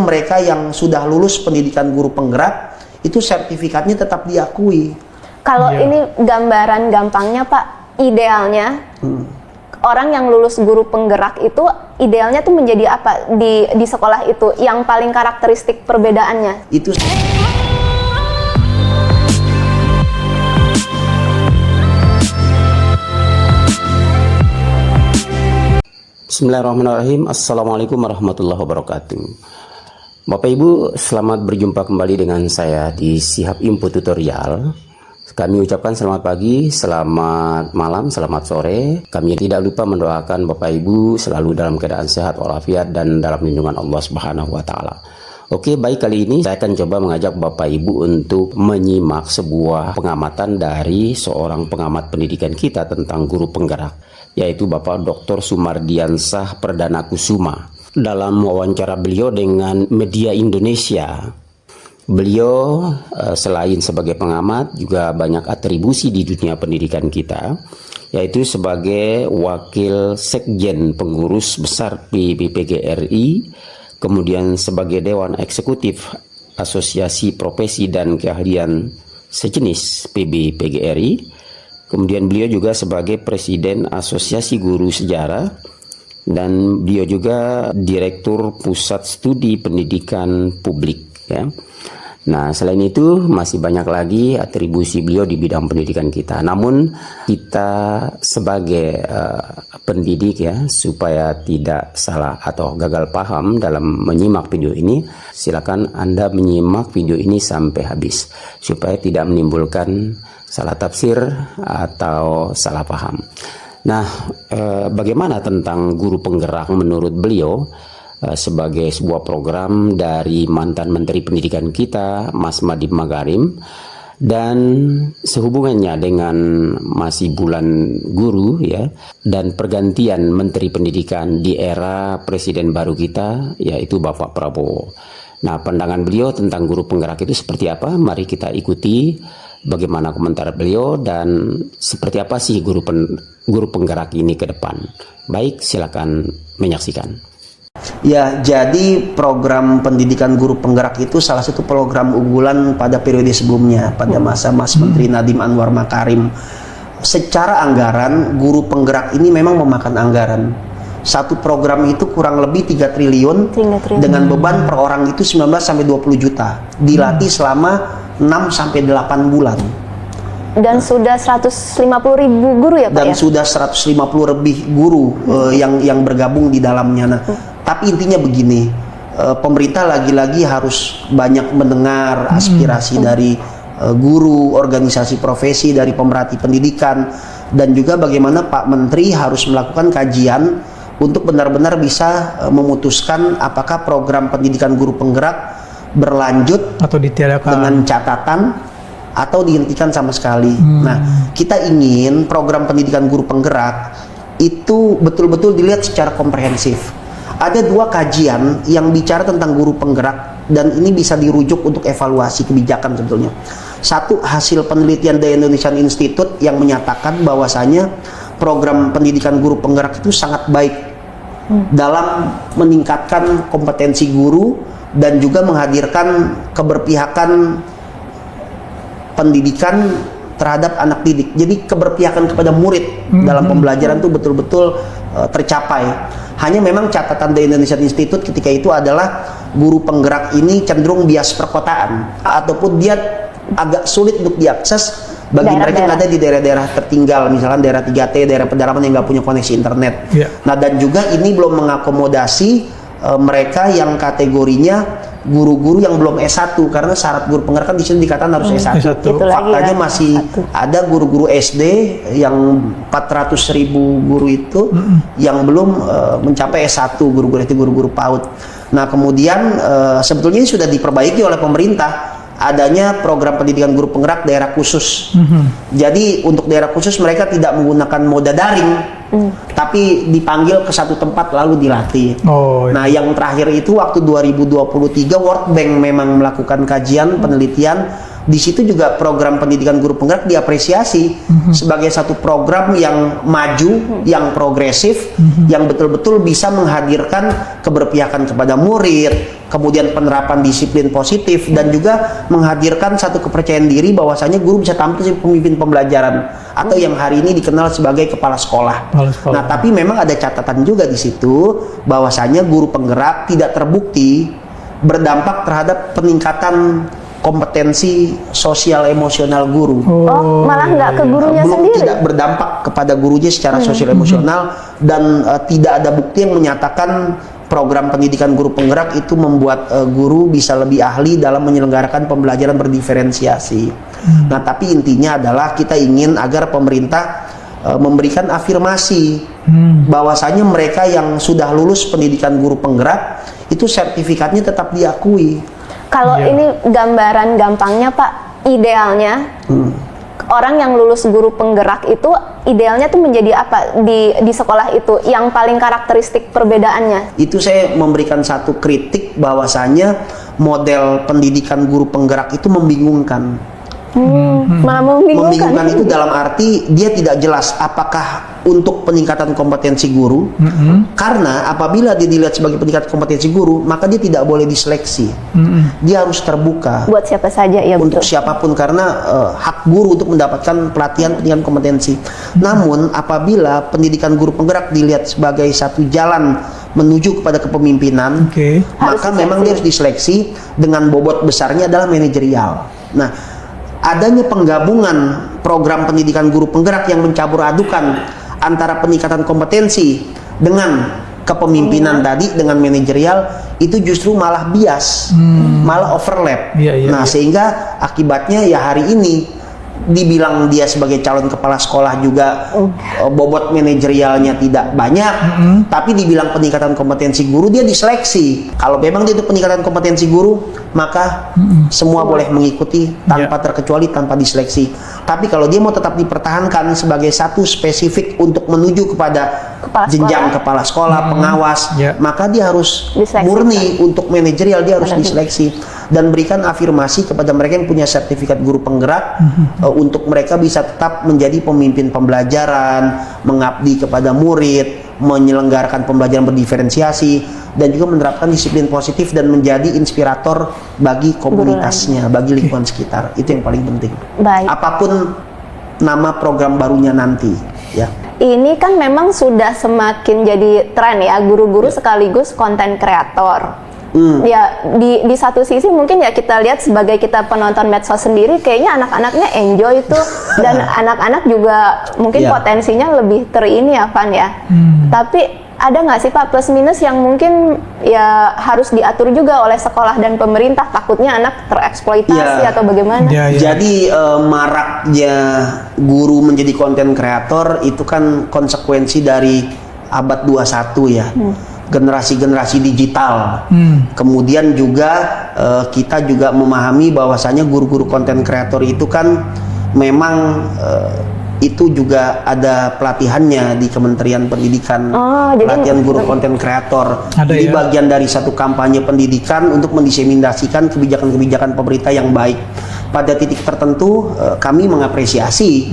Mereka yang sudah lulus pendidikan guru penggerak itu sertifikatnya tetap diakui. Kalau ini gambaran gampangnya Pak, idealnya orang yang lulus guru penggerak itu idealnya tuh menjadi apa di sekolah itu? Yang paling karakteristik perbedaannya? Itu Bismillahirrahmanirrahim. Assalamualaikum warahmatullahi wabarakatuh. Bapak Ibu, selamat berjumpa kembali dengan saya di Shihab Info Tutorial. Kami ucapkan selamat pagi, selamat malam, selamat sore. Kami tidak lupa mendoakan Bapak Ibu selalu dalam keadaan sehat walafiat dan dalam lindungan Allah Subhanahu wa taala. Oke, baik, kali ini saya akan coba mengajak Bapak Ibu untuk menyimak sebuah pengamatan dari seorang pengamat pendidikan kita tentang guru penggerak, yaitu Bapak Dr. Sumardiansah Perdana Kusuma. Dalam wawancara beliau dengan media Indonesia, beliau selain sebagai pengamat juga banyak atribusi di dunia pendidikan kita, yaitu sebagai Wakil Sekjen Pengurus Besar PBPGRI, kemudian sebagai Dewan Eksekutif Asosiasi Profesi dan Keahlian Sejenis PBPGRI, kemudian beliau juga sebagai Presiden Asosiasi Guru Sejarah, dan beliau juga Direktur Pusat Studi Pendidikan Publik, ya. Nah, selain itu masih banyak lagi atribusi beliau di bidang pendidikan kita. Namun kita sebagai pendidik, ya, supaya tidak salah atau gagal paham dalam menyimak video ini, silakan Anda menyimak video ini sampai habis supaya tidak menimbulkan salah tafsir atau salah paham. Nah, bagaimana tentang guru penggerak menurut beliau? Sebagai sebuah program dari mantan Menteri Pendidikan kita, Mas Nadiem Makarim, dan sehubungannya dengan masih bulan guru, ya, dan pergantian Menteri Pendidikan di era Presiden baru kita, yaitu Bapak Prabowo. Nah, pandangan beliau tentang guru penggerak itu seperti apa? Mari kita ikuti bagaimana komentar beliau dan seperti apa sih guru penggerak ini ke depan. Baik, silakan menyaksikan. ya, jadi program pendidikan guru penggerak itu salah satu program unggulan pada periode sebelumnya, pada masa Mas Menteri Nadiem Anwar Makarim. Secara anggaran, guru penggerak ini memang memakan anggaran. Satu program itu kurang lebih 3 triliun dengan beban per orang itu 19-20 juta. Dilatih selama 6-8 bulan. Dan sudah 150.000 guru ya Pak? Dan ya? sudah 150 lebih guru yang bergabung di dalamnya. Nah, tapi intinya begini, pemerintah lagi-lagi harus banyak mendengar aspirasi dari guru, organisasi profesi, dari pemerhati pendidikan, dan juga bagaimana Pak Menteri harus melakukan kajian untuk benar-benar bisa memutuskan apakah program pendidikan guru penggerak berlanjut atau ditiadakan dengan catatan atau dihentikan sama sekali. Nah, kita ingin program pendidikan guru penggerak itu betul-betul dilihat secara komprehensif. Ada 2 kajian yang bicara tentang guru penggerak dan ini bisa dirujuk untuk evaluasi kebijakan sebetulnya. Satu, hasil penelitian dari Indonesian Institute yang menyatakan bahwasanya program pendidikan guru penggerak itu sangat baik dalam meningkatkan kompetensi guru dan juga menghadirkan keberpihakan pendidikan terhadap anak didik. Jadi keberpihakan kepada murid dalam pembelajaran itu betul-betul tercapai. Hanya memang catatan dari Indonesian Institute ketika itu adalah guru penggerak ini cenderung bias perkotaan ataupun dia agak sulit untuk diakses bagi mereka yang ada di daerah-daerah tertinggal, misalkan daerah 3T, daerah pedalaman yang nggak punya koneksi internet. Nah, dan juga ini belum mengakomodasi mereka yang kategorinya guru-guru yang belum S1, karena syarat guru penggerak kan di sini dikatakan harus S1. Faktanya masih ada guru-guru SD yang 400.000 guru itu yang belum mencapai S1, guru-guru itu guru-guru PAUD. Nah, kemudian sebetulnya ini sudah diperbaiki oleh pemerintah, adanya program pendidikan guru penggerak daerah khusus. Jadi untuk daerah khusus mereka tidak menggunakan moda daring, tapi dipanggil ke satu tempat lalu dilatih. Nah, yang terakhir itu waktu 2023 World Bank memang melakukan kajian penelitian. Di situ juga program pendidikan guru penggerak diapresiasi sebagai satu program yang maju, yang progresif, yang betul-betul bisa menghadirkan keberpihakan kepada murid, kemudian penerapan disiplin positif, dan juga menghadirkan satu kepercayaan diri bahwasanya guru bisa tampil sebagai pemimpin pembelajaran atau yang hari ini dikenal sebagai kepala sekolah. Nah, tapi memang ada catatan juga di situ bahwasanya guru penggerak tidak terbukti berdampak terhadap peningkatan kompetensi sosial emosional guru. Oh, malah nggak ke gurunya Belum sendiri. tidak berdampak kepada gurunya secara sosial emosional, dan tidak ada bukti yang menyatakan program pendidikan guru penggerak itu membuat guru bisa lebih ahli dalam menyelenggarakan pembelajaran berdiferensiasi. Nah, tapi intinya adalah kita ingin agar pemerintah memberikan afirmasi bahwasanya mereka yang sudah lulus pendidikan guru penggerak itu sertifikatnya tetap diakui. Kalau ini gambaran gampangnya Pak, idealnya orang yang lulus guru penggerak itu idealnya tuh menjadi apa di sekolah itu yang paling karakteristik perbedaannya? Itu saya memberikan satu kritik bahwasanya model pendidikan guru penggerak itu membingungkan. Malah membingungkan. Membingungkan itu dalam arti dia tidak jelas apakah untuk peningkatan kompetensi guru, karena apabila dia dilihat sebagai peningkatan kompetensi guru, maka dia tidak boleh diseleksi. Dia harus terbuka Buat siapa saja ya, untuk betul. siapapun, karena hak guru untuk mendapatkan pelatihan pendidikan kompetensi. Namun apabila pendidikan guru penggerak dilihat sebagai satu jalan menuju kepada kepemimpinan, maka Harus memang dia harus diseleksi dengan bobot besarnya adalah manajerial. Nah, adanya penggabungan program pendidikan guru penggerak yang mencampur adukan antara peningkatan kompetensi dengan kepemimpinan tadi dengan manajerial, itu justru malah bias, malah overlap. Nah, sehingga akibatnya ya hari ini dibilang dia sebagai calon kepala sekolah juga bobot manajerialnya tidak banyak, tapi dibilang peningkatan kompetensi guru dia diseleksi. Kalau memang dia itu peningkatan kompetensi guru, maka semua boleh mengikuti tanpa terkecuali, tanpa diseleksi. Tapi kalau dia mau tetap dipertahankan sebagai satu spesifik untuk menuju kepada jenjang kepala sekolah, pengawas, maka dia harus Diseleksi. murni untuk manajerial, dia harus diseleksi dan berikan afirmasi kepada mereka yang punya sertifikat guru penggerak untuk mereka bisa tetap menjadi pemimpin pembelajaran, mengabdi kepada murid, menyelenggarakan pembelajaran berdiferensiasi, dan juga menerapkan disiplin positif dan menjadi inspirator bagi komunitasnya, bagi lingkungan sekitar. Itu yang paling penting. Baik. Apapun nama program barunya nanti, ya. Ini kan memang sudah semakin jadi tren ya, guru-guru sekaligus konten kreator. Ya, di satu sisi mungkin ya kita lihat sebagai kita penonton medsos sendiri, kayaknya anak-anaknya enjoy itu, dan anak-anak juga mungkin potensinya lebih terini ya, Van ya. Tapi ada nggak sih Pak plus minus yang mungkin ya harus diatur juga oleh sekolah dan pemerintah, takutnya anak tereksploitasi atau bagaimana? Jadi maraknya guru menjadi konten kreator itu kan konsekuensi dari abad 21 ya. Generasi-generasi digital. Kemudian juga kita juga memahami bahwasanya guru-guru konten kreator itu kan memang itu juga ada pelatihannya di Kementerian Pendidikan, pelatihan guru konten kreator. Jadi bagian dari satu kampanye pendidikan untuk mendiseminasikan kebijakan-kebijakan pemerintah yang baik. Pada titik tertentu kami mengapresiasi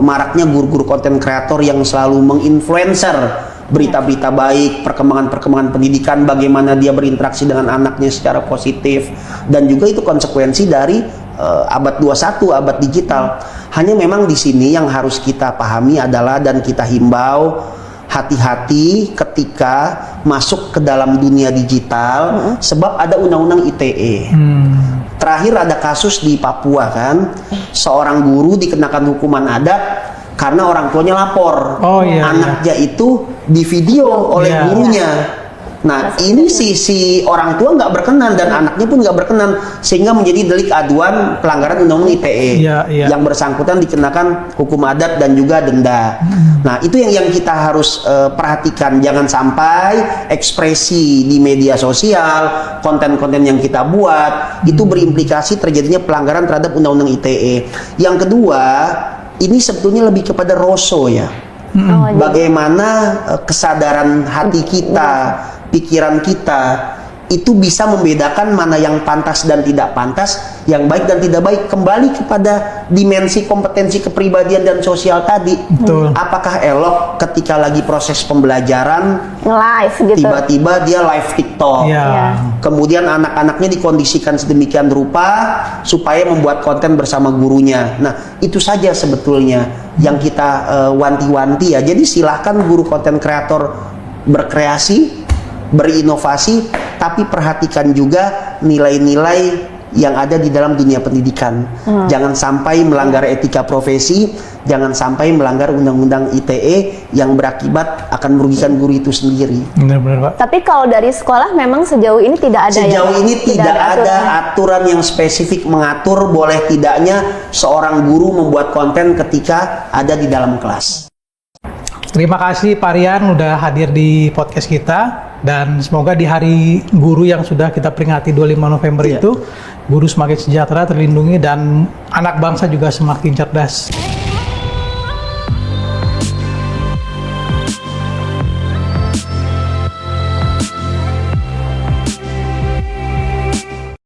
maraknya guru-guru konten kreator yang selalu menginfluencer berita-berita baik, perkembangan-perkembangan pendidikan, bagaimana dia berinteraksi dengan anaknya secara positif, dan juga itu konsekuensi dari abad 21, abad digital. Hanya memang di sini yang harus kita pahami adalah, dan kita himbau, hati-hati ketika masuk ke dalam dunia digital, sebab ada undang-undang ITE. Terakhir ada kasus di Papua kan, seorang guru dikenakan hukuman adat karena orang tuanya lapor, anaknya itu di video oleh gurunya. Nah, ini si orang tua nggak berkenan dan anaknya pun nggak berkenan, sehingga menjadi delik aduan pelanggaran undang-undang ITE. Yang bersangkutan dikenakan hukum adat dan juga denda. Nah, itu yang kita harus perhatikan, jangan sampai ekspresi di media sosial, konten-konten yang kita buat itu berimplikasi terjadinya pelanggaran terhadap undang-undang ITE. Yang kedua, ini sebetulnya lebih kepada roso ya. Bagaimana kesadaran hati kita, pikiran kita itu bisa membedakan mana yang pantas dan tidak pantas, yang baik dan tidak baik. Kembali kepada dimensi kompetensi kepribadian dan sosial tadi. Betul. Apakah elok ketika lagi proses pembelajaran Nge-live gitu. tiba-tiba dia live TikTok, Iya. Iya. kemudian anak-anaknya dikondisikan sedemikian rupa supaya membuat konten bersama gurunya. Nah, itu saja sebetulnya yang kita wanti-wanti ya. Jadi silahkan guru konten kreator berkreasi, berinovasi, tapi perhatikan juga nilai-nilai yang ada di dalam dunia pendidikan. Jangan sampai melanggar etika profesi, jangan sampai melanggar undang-undang ITE yang berakibat akan merugikan guru itu sendiri. Benar-benar, Pak. Tapi kalau dari sekolah memang sejauh ini tidak ada Sejauh ya, Pak? ini tidak ada aturan. aturan yang spesifik mengatur boleh tidaknya seorang guru membuat konten ketika ada di dalam kelas. Terima kasih Pak Rian udah hadir di podcast kita, dan semoga di hari guru yang sudah kita peringati 25 November Iya. itu guru semakin sejahtera, terlindungi, dan anak bangsa juga semakin cerdas.